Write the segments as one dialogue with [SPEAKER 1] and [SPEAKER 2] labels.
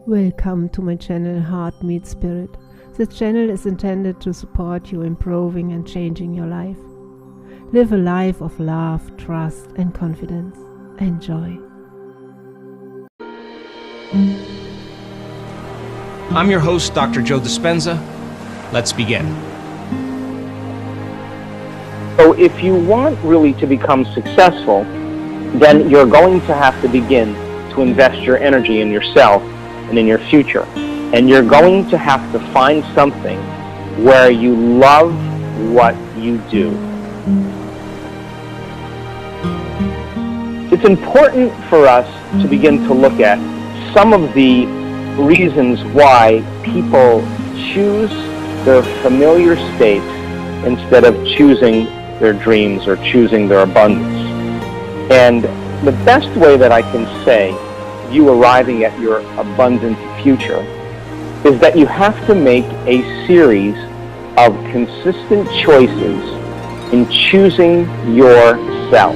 [SPEAKER 1] Welcome to my channel Heart Meets Spirit. This channel is intended to support you improving and changing your life. Live a life of love, trust and confidence. Enjoy.
[SPEAKER 2] I'm your host, Dr. Joe Dispenza. Let's begin.
[SPEAKER 3] So if you want really to become successful, then you're going to have to begin to invest your energy in yourself and in your future. And you're going to have to find something where you love what you do. It's important for us to begin to look at some of the reasons why people choose their familiar states instead of choosing their dreams or choosing their abundance. And the best way that I can say you arriving at your abundant future is that you have to make a series of consistent choices in choosing yourself.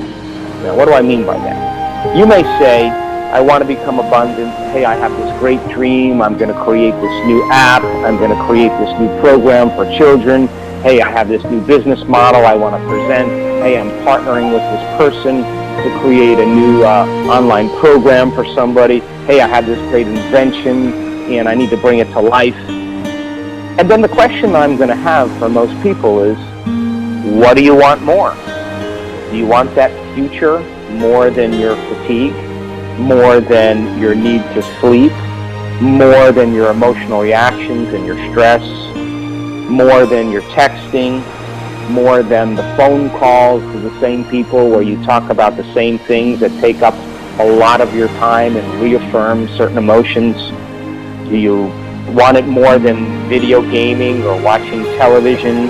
[SPEAKER 3] Now, what do I mean by that? You may say, I want to become abundant. Hey, I have this great dream. I'm going to create this new app. I'm going to create this new program for children. Hey, I have this new business model I want to present. Hey, I'm partnering with this person to create a new online program for somebody. Hey, I have this great invention and I need to bring it to life. And then the question I'm going to have for most people is, what do you want more? Do you want that future more than your fatigue, more than your need to sleep, more than your emotional reactions and your stress, more than your texting, more than the phone calls to the same people where you talk about the same things that take up a lot of your time and reaffirm certain emotions? Do you want it more than video gaming or watching television?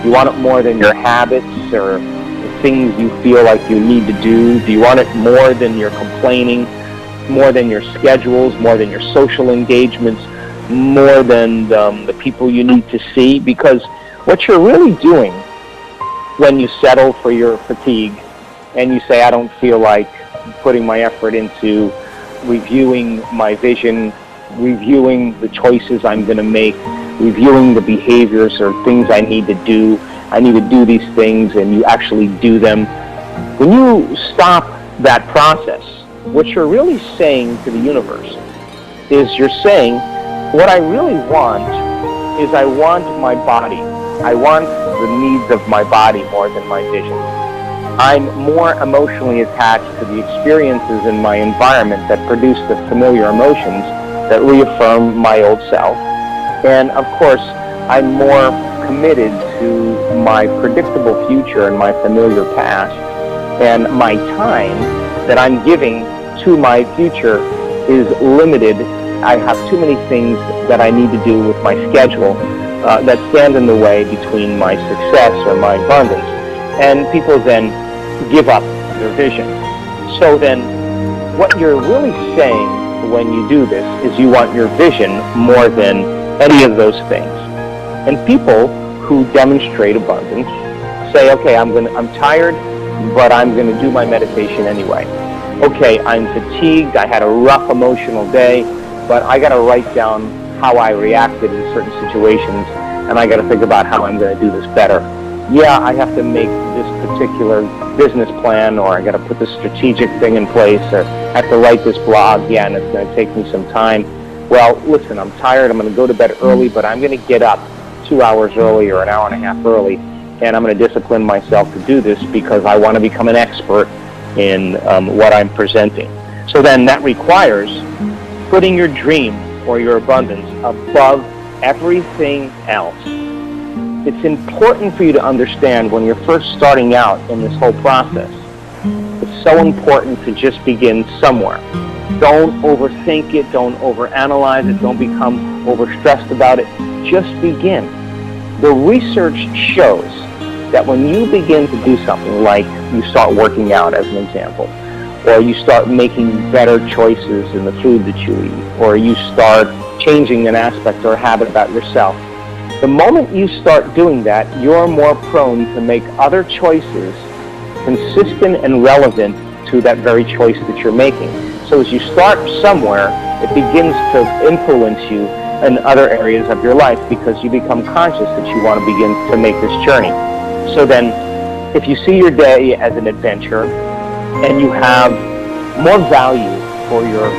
[SPEAKER 3] Do you want it more than your habits or the things you feel like you need to do? Do you want it more than your complaining, more than your schedules, more than your social engagements, more than the people you need to see? Because what you're really doing when you settle for your fatigue and you say, I don't feel like putting my effort into reviewing my vision, reviewing the choices I'm going to make, reviewing the behaviors or things I need to do. I need to do these things, and you actually do them. When you stop that process, what you're really saying to the universe is you're saying, what I really want is I want my body. I want the needs of my body more than my vision. I'm more emotionally attached to the experiences in my environment that produce the familiar emotions that reaffirm my old self. And of course, I'm more committed to my predictable future and my familiar past. And my time that I'm giving to my future is limited. I have too many things that I need to do with my schedule that stand in the way between my success or my abundance. And people then give up their vision. So then what you're really saying when you do this is you want your vision more than any of those things. And people who demonstrate abundance say, okay, I'm tired, but I'm going to do my meditation anyway. Okay, I'm fatigued, I had a rough emotional day, but I got to write down how I reacted in certain situations, and I got to think about how I'm going to do this better. Yeah, I have to make this particular business plan, or I got to put this strategic thing in place, or I have to write this blog. Yeah, and it's going to take me some time. Well, listen, I'm tired. I'm going to go to bed early, but I'm going to get up 2 hours early or an hour and a half early, and I'm going to discipline myself to do this because I want to become an expert in what I'm presenting. So then that requires putting your dream or your abundance above everything else. It's important for you to understand when you're first starting out in this whole process, it's so important to just begin somewhere. Don't overthink it, don't overanalyze it, don't become overstressed about it. Just begin. The research shows that when you begin to do something, like you start working out as an example, or you start making better choices in the food that you eat, or you start changing an aspect or a habit about yourself, the moment you start doing that, you're more prone to make other choices consistent and relevant to that very choice that you're making. So as you start somewhere, it begins to influence you in other areas of your life because you become conscious that you want to begin to make this journey. So then, if you see your day as an adventure and you have more value for your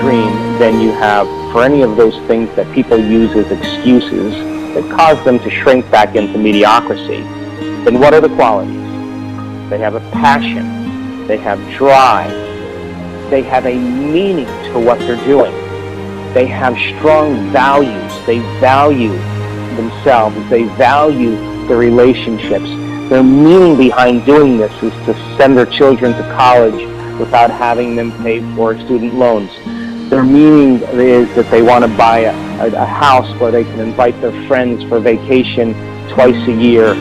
[SPEAKER 3] dream than you have for any of those things that people use as excuses that cause them to shrink back into mediocrity, then what are the qualities? They have a passion, they have drive, they have a meaning to what they're doing, they have strong values, they value themselves, they value their relationships. Their meaning behind doing this is to send their children to college without having them pay for student loans. Their meaning is that they want to buy a house where they can invite their friends for vacation twice a year.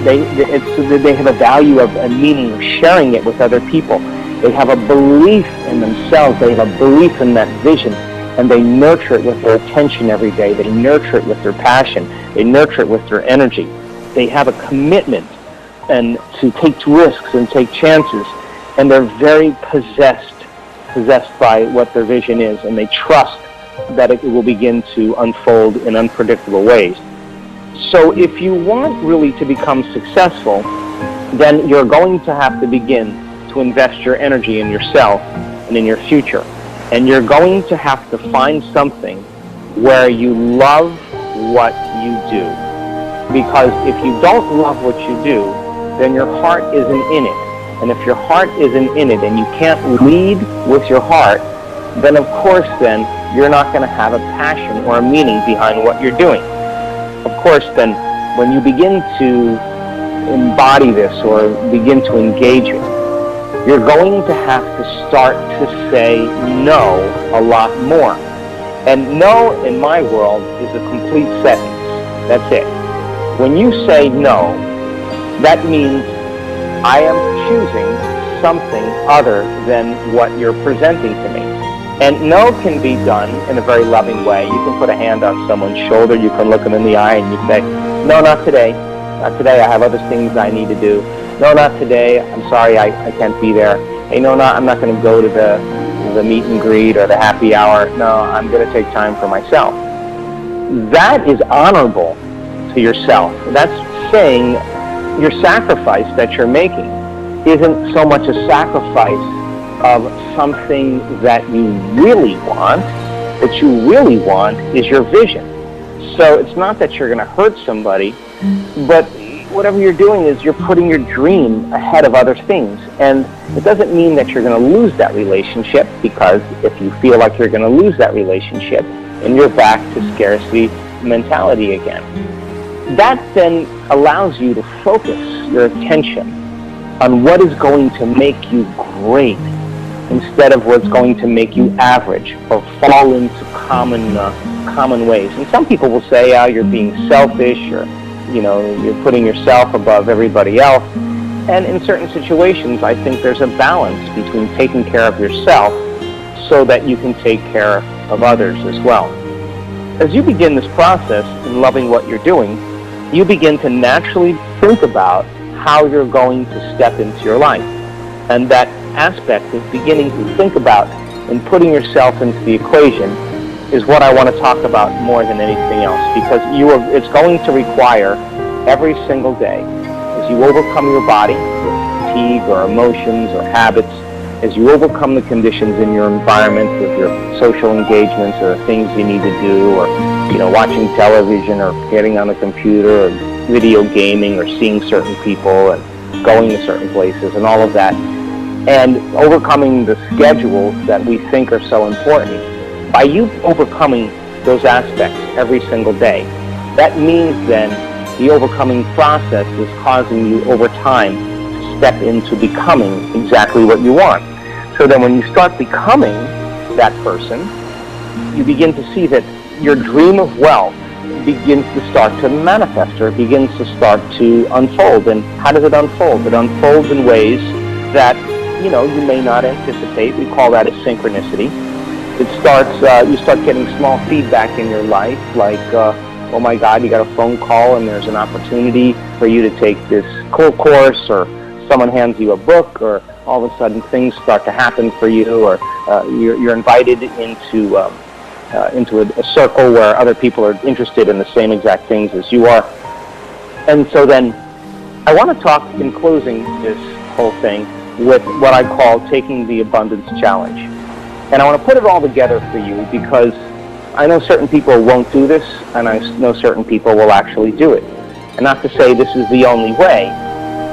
[SPEAKER 3] They have a value of a meaning of sharing it with other people. They have a belief in themselves. They have a belief in that vision, and they nurture it with their attention every day. They nurture it with their passion. They nurture it with their energy. They have a commitment and to take risks and take chances, and they're very possessed by what their vision is, and they trust that it will begin to unfold in unpredictable ways. So if you want really to become successful, then you're going to have to begin to invest your energy in yourself and in your future. And you're going to have to find something where you love what you do. Because if you don't love what you do, then your heart isn't in it. And if your heart isn't in it and you can't lead with your heart, then of course then you're not going to have a passion or a meaning behind what you're doing. Of course then, when you begin to embody this or begin to engage it, you're going to have to start to say no a lot more. And no in my world is a complete sentence. That's it. When you say no, that means I am choosing something other than what you're presenting to me. And no can be done in a very loving way. You can put a hand on someone's shoulder, you can look them in the eye, and you say, no, not today. Not today, I have other things I need to do. No, not today, I'm sorry, I can't be there. Hey, no, I'm not going to go to the meet and greet or the happy hour. No, I'm going to take time for myself. That is honorable to yourself. That's saying your sacrifice that you're making isn't so much a sacrifice of something that you really want. What you really want is your vision. So it's not that you're going to hurt somebody, but whatever you're doing is you're putting your dream ahead of other things. And it doesn't mean that you're going to lose that relationship, because if you feel like you're going to lose that relationship, then you're back to scarcity mentality again. That then allows you to focus your attention on what is going to make you great instead of what's going to make you average or fall into common ways. And some people will say, you're being selfish, or you're putting yourself above everybody else. And in certain situations, I think there's a balance between taking care of yourself so that you can take care of others as well. As you begin this process in loving what you're doing, you begin to naturally think about how you're going to step into your life. And that aspect of beginning to think about and putting yourself into the equation is what I want to talk about more than anything else, because it's going to require every single day, as you overcome your body with fatigue or emotions or habits, as you overcome the conditions in your environment with your social engagements or the things you need to do, or watching television or getting on the computer or video gaming or seeing certain people and going to certain places and all of that, and overcoming the schedules that we think are so important. By you overcoming those aspects every single day, that means then the overcoming process is causing you over time to step into becoming exactly what you want. So then when you start becoming that person, you begin to see that your dream of wealth begins to start to manifest, or begins to start to unfold. And how does it unfold? It unfolds in ways that you may not anticipate. We call that a synchronicity. It starts, you start getting small feedback in your life, like, oh my God, you got a phone call and there's an opportunity for you to take this course, or someone hands you a book, or all of a sudden things start to happen for you, or you're invited into a circle where other people are interested in the same exact things as you are. And so then I want to talk in closing this whole thing with what I call taking the abundance challenge. And I want to put it all together for you because I know certain people won't do this, and I know certain people will actually do it. And not to say this is the only way,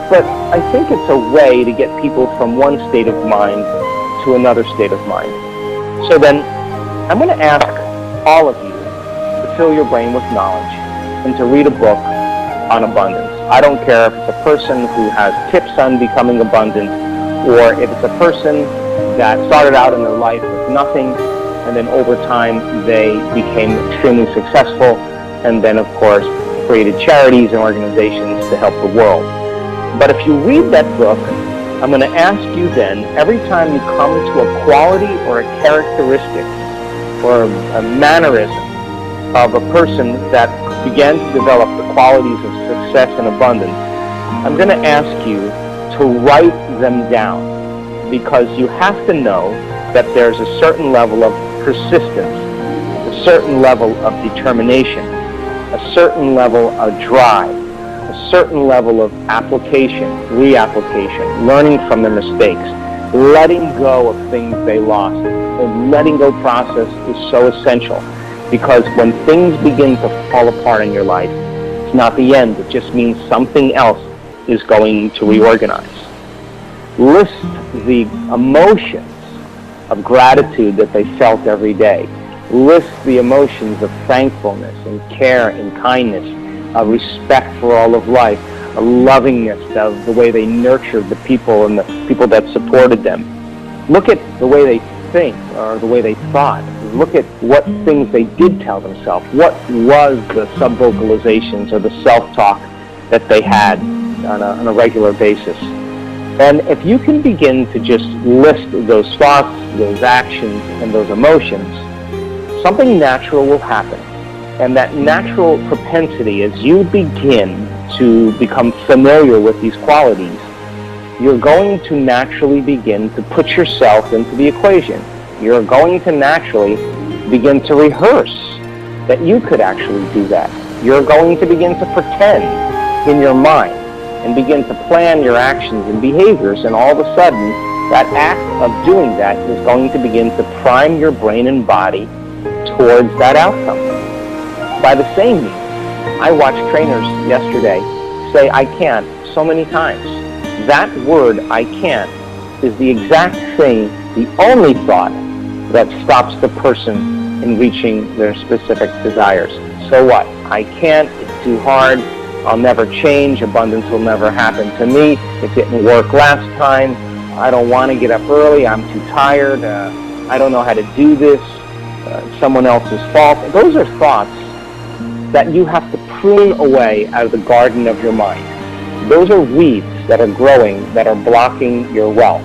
[SPEAKER 3] but I think it's a way to get people from one state of mind to another state of mind. So then I'm going to ask all of you to fill your brain with knowledge and to read a book on abundance. I don't care if it's a person who has tips on becoming abundant, or if it's a person that started out in their life with nothing, and then over time they became extremely successful, and then of course created charities and organizations to help the world. But if you read that book, I'm going to ask you then, every time you come to a quality or a characteristic or a mannerism of a person that began to develop the qualities of success and abundance, I'm going to ask you to write them down, because you have to know that there's a certain level of persistence, a certain level of determination, a certain level of drive, a certain level of application, reapplication, learning from their mistakes, letting go of things they lost. The letting go process is so essential, because when things begin to fall apart in your life, it's not the end. It just means something else is going to reorganize. List the emotions of gratitude that they felt every day. List the emotions of thankfulness and care and kindness, a respect for all of life, a lovingness of the way they nurtured the people and the people that supported them. Look at the way they think or the way they thought. Look at what things they did tell themselves. What was the sub-vocalizations or the self-talk that they had on a regular basis? And if you can begin to just list those thoughts, those actions, and those emotions, something natural will happen. And that natural propensity, as you begin to become familiar with these qualities, you're going to naturally begin to put yourself into the equation. You're going to naturally begin to rehearse that you could actually do that. You're going to begin to pretend in your mind and begin to plan your actions and behaviors, and all of a sudden, that act of doing that is going to begin to prime your brain and body towards that outcome. By the same means, I watched trainers yesterday say, "I can't," so many times. That word, "I can't," is the exact thing, the only thought that stops the person in reaching their specific desires. So what? I can't, it's too hard, I'll never change, abundance will never happen to me, it didn't work last time, I don't want to get up early, I'm too tired, I don't know how to do this, it's someone else's fault. Those are thoughts that you have to prune away out of the garden of your mind. Those are weeds that are growing, that are blocking your wealth.